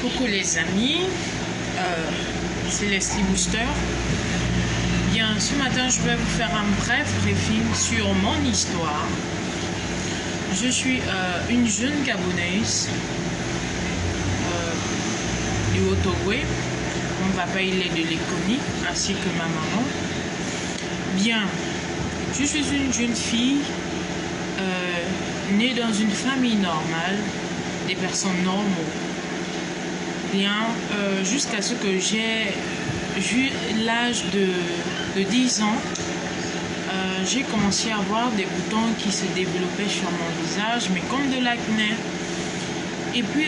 Coucou les amis, c'est Leslie Booster. Bien, ce matin je vais vous faire un bref briefing sur mon histoire. Je suis une jeune Gabonaise du Haut-Togo. Mon papa il est de l'Éconie ainsi que ma maman. Bien, je suis une jeune fille née dans une famille normale, des personnes normaux. Bien, jusqu'à ce que j'ai eu l'âge de 10 ans, j'ai commencé à avoir des boutons qui se développaient sur mon visage, mais comme de l'acné. Et puis,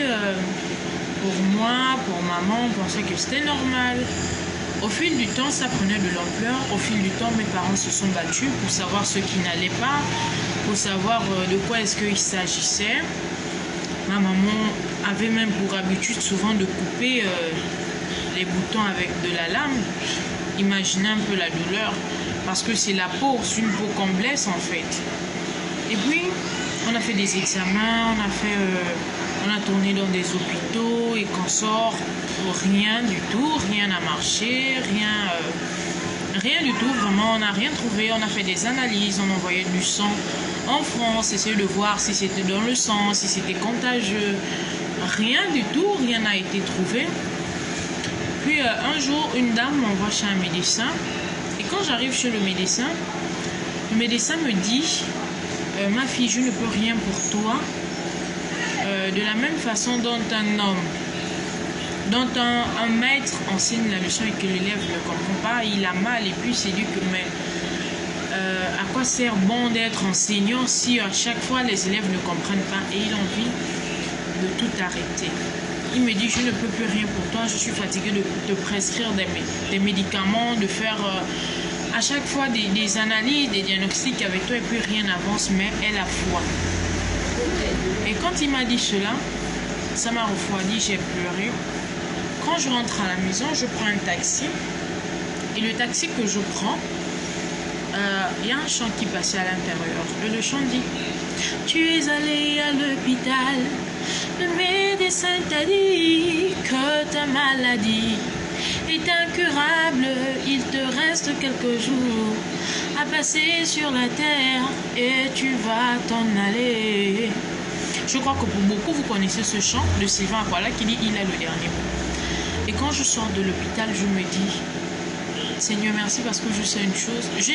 pour moi, pour maman, on pensait que c'était normal. Au fil du temps, ça prenait de l'ampleur. Au fil du temps, mes parents se sont battus pour savoir ce qui n'allait pas, pour savoir de quoi est-ce qu'il s'agissait. Ma maman avait même pour habitude souvent de couper les boutons avec de la lame. Imaginez un peu la douleur, parce que c'est la peau, c'est une peau qu'on blesse en fait. Et puis, on a fait des examens, on a tourné dans des hôpitaux et qu'on sort pour rien du tout, rien n'a marché, rien du tout, vraiment, on n'a rien trouvé. On a fait des analyses, on envoyait du sang en France, essayer de voir si c'était dans le sang, si c'était contagieux. Rien du tout, rien n'a été trouvé. Puis un jour, une dame m'envoie chez un médecin. Et quand j'arrive chez le médecin me dit ma fille, je ne peux rien pour toi. De la même façon dont un homme, dont un maître enseigne la leçon et que l'élève ne comprend pas, il a mal et puis il s'est dit que mais à quoi sert bon d'être enseignant si à chaque fois les élèves ne comprennent pas, et il a envie de tout arrêter. Il me dit je ne peux plus rien pour toi, je suis fatigué de te prescrire des médicaments, de faire à chaque fois des analyses, des diagnostics avec toi et puis rien n'avance, mais aie la foi. Et quand il m'a dit cela, ça m'a refroidi, j'ai pleuré. Quand je rentre à la maison, je prends un taxi. Et le taxi que je prends, il y a un chant qui passait à l'intérieur. Et le chant dit « Tu es allé à l'hôpital, le médecin t'a dit que ta maladie est incurable. Il te reste quelques jours à passer sur la terre et tu vas t'en aller. » Je crois que pour beaucoup, vous connaissez ce chant de Sylvain Akwala qui dit « Il a le dernier mot ». Et quand je sors de l'hôpital, je me dis « Seigneur, merci parce que je sais une chose. » Je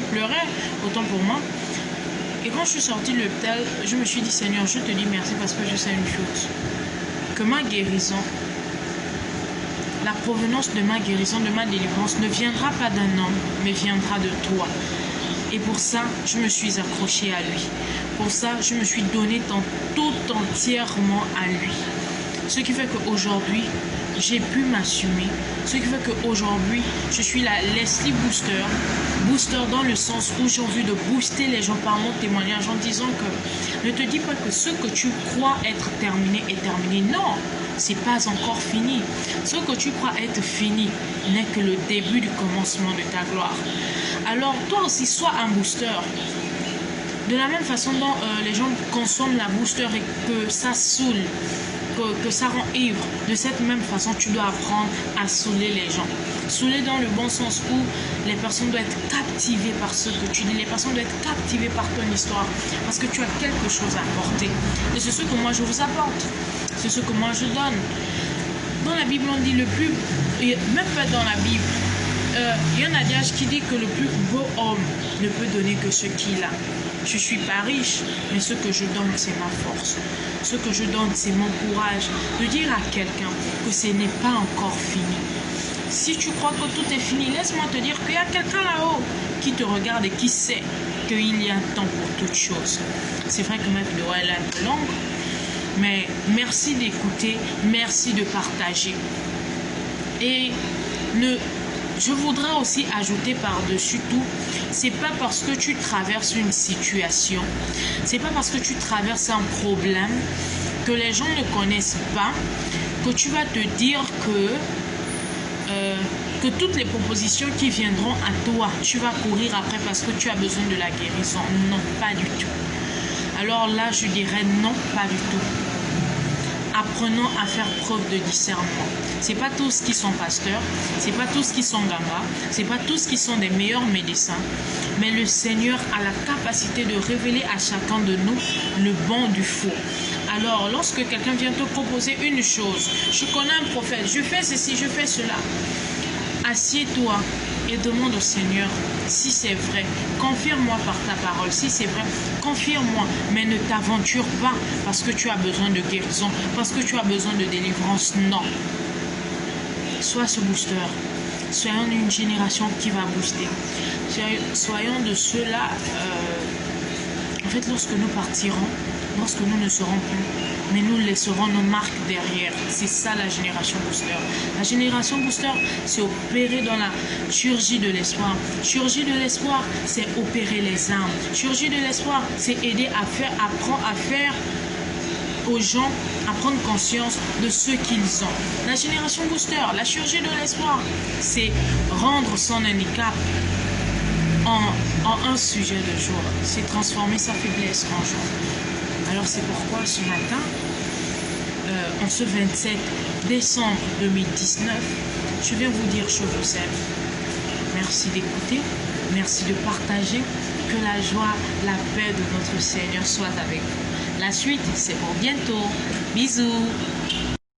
pleurais, autant pour moi. Et quand je suis sortie de l'hôpital, je me suis dit « Seigneur, je te dis merci parce que je sais une chose. Que ma guérison, la provenance de ma guérison, de ma délivrance ne viendra pas d'un homme, mais viendra de toi. » Et pour ça, je me suis accrochée à lui. Pour ça, je me suis donnée tout entièrement à lui. Ce qui fait qu'aujourd'hui, j'ai pu m'assumer. Ce qui fait qu'aujourd'hui, je suis la Leslie Booster. Booster dans le sens où j'ai envie de booster les gens par mon témoignage en disant que ne te dis pas que ce que tu crois être terminé est terminé. Non, c'est pas encore fini. Ce que tu crois être fini n'est que le début du commencement de ta gloire. Alors toi aussi, sois un booster. De la même façon dont les gens consomment la booster et que ça saoule, que ça rend ivre, de cette même façon, tu dois apprendre à saouler les gens. Saouler dans le bon sens où les personnes doivent être captivées par ce que tu dis, les personnes doivent être captivées par ton histoire, parce que tu as quelque chose à apporter. Et c'est ce que moi je vous apporte, c'est ce que moi je donne. Dans la Bible, on dit le plus, même pas dans la Bible, il y a un adage qui dit que le plus beau homme ne peut donner que ce qu'il a. Je ne suis pas riche, mais ce que je donne, c'est ma force. Ce que je donne, c'est mon courage de dire à quelqu'un que ce n'est pas encore fini. Si tu crois que tout est fini, laisse-moi te dire qu'il y a quelqu'un là-haut qui te regarde et qui sait qu'il y a un temps pour toute chose. C'est vrai que ma vidéo elle est un peu longue, mais merci d'écouter, merci de partager. Et je voudrais aussi ajouter par-dessus tout, c'est pas parce que tu traverses une situation, c'est pas parce que tu traverses un problème que les gens ne connaissent pas, que tu vas te dire que toutes les propositions qui viendront à toi, tu vas courir après parce que tu as besoin de la guérison. Non, pas du tout. Alors là, je dirais non, pas du tout. apprenons à faire preuve de discernement. C'est pas tous qui sont pasteurs, c'est pas tous qui sont gambas, c'est pas tous qui sont des meilleurs médecins, mais le Seigneur a la capacité de révéler à chacun de nous le bon du faux. Alors, lorsque quelqu'un vient te proposer une chose, je connais un prophète, je fais ceci, je fais cela, assieds-toi et demande au Seigneur si c'est vrai. Confirme-moi par ta parole. Si c'est vrai, confirme-moi. Mais ne t'aventure pas parce que tu as besoin de guérison, parce que tu as besoin de délivrance. Non. Sois ce booster. Soyons une génération qui va booster. Soyons de ceux-là. En fait, lorsque nous partirons, lorsque nous ne serons plus, mais nous laisserons nos marques derrière. C'est ça la génération booster. La génération booster, c'est opérer dans la chirurgie de l'espoir. Chirurgie de l'espoir, c'est opérer les âmes. Chirurgie de l'espoir, c'est aider à faire, apprendre à faire aux gens à prendre conscience de ce qu'ils ont. La génération booster, la chirurgie de l'espoir, c'est rendre son handicap en un sujet de joie. C'est transformer sa faiblesse en joie. Alors c'est pourquoi ce matin, en ce 27 décembre 2019, je viens vous dire je vous aime. Merci d'écouter, merci de partager, que la joie, la paix de notre Seigneur soit avec vous. La suite, c'est pour bientôt. Bisous.